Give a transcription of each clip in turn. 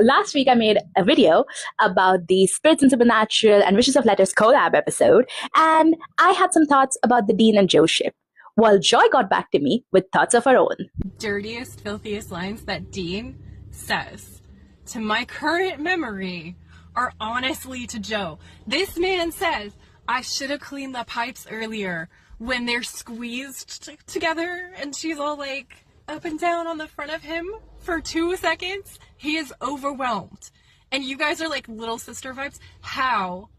Last week, I made a video about the Spirits and Supernatural and Wishes of Letters collab episode, and I had some thoughts about the Dean and Joe ship, while Joy got back to me with thoughts of her own. Dirtiest, filthiest lines that Dean says to my current memory are honestly to Joe. This man says, I should have cleaned the pipes earlier when they're squeezed together, and she's all like up and down on the front of him for 2 seconds. He is overwhelmed. And you guys are like little sister vibes. How?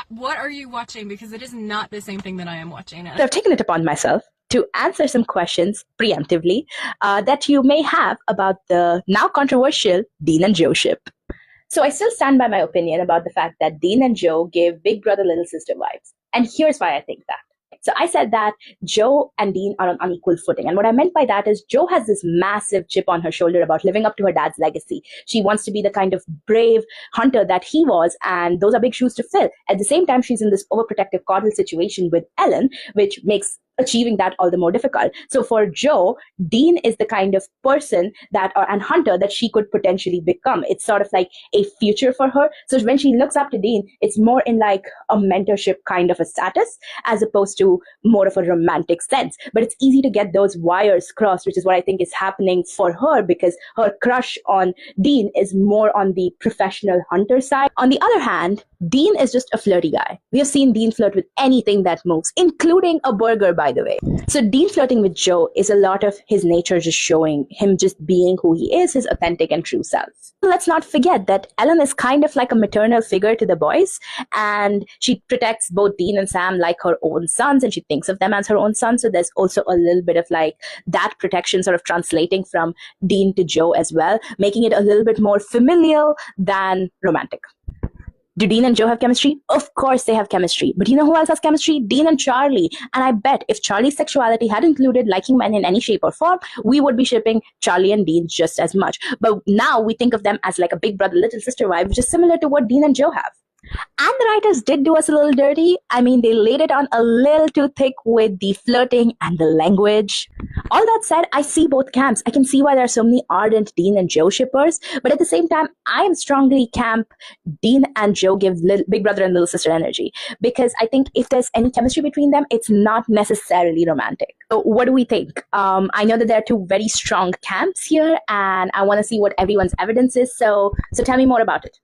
What are you watching? Because it is not the same thing that I am watching. So I've taken it upon myself to answer some questions preemptively that you may have about the now controversial Dean and Joe ship. So I still stand by my opinion about the fact that Dean and Joe give big brother, little sister vibes. And here's why I think that. So I said that Joe and Dean are on unequal footing. And what I meant by that is Joe has this massive chip on her shoulder about living up to her dad's legacy. She wants to be the kind of brave hunter that he was, and those are big shoes to fill. At the same time, she's in this overprotective coddle situation with Ellen, which makes achieving that all the more difficult. So for Joe, Dean is the kind of person and hunter that she could potentially become. It's sort of like a future for her. So when she looks up to Dean, it's more in like a mentorship kind of a status as opposed to more of a romantic sense. But it's easy to get those wires crossed, which is what I think is happening for her, because her crush on Dean is more on the professional hunter side. On the other hand, Dean is just a flirty guy. We have seen Dean flirt with anything that moves, including a burger, by the way. So Dean flirting with Joe is a lot of his nature just showing him just being who he is, his authentic and true self. Let's not forget that Ellen is kind of like a maternal figure to the boys, and she protects both Dean and Sam like her own sons, and she thinks of them as her own sons. So there's also a little bit of like that protection sort of translating from Dean to Joe as well, making it a little bit more familial than romantic. Do Dean and Joe have chemistry? Of course they have chemistry. But you know who else has chemistry? Dean and Charlie. And I bet if Charlie's sexuality had included liking men in any shape or form, we would be shipping Charlie and Dean just as much. But now we think of them as like a big brother, little sister vibe, which is similar to what Dean and Joe have. And the writers did do us a little dirty. I mean, they laid it on a little too thick with the flirting and the language. All that said, I see both camps. I can see why there are so many ardent Dean and Joe shippers. But at the same time, I am strongly camp Dean and Joe give big brother and little sister energy. Because I think if there's any chemistry between them, it's not necessarily romantic. So what do we think? I know that there are two very strong camps here, and I want to see what everyone's evidence is. So tell me more about it.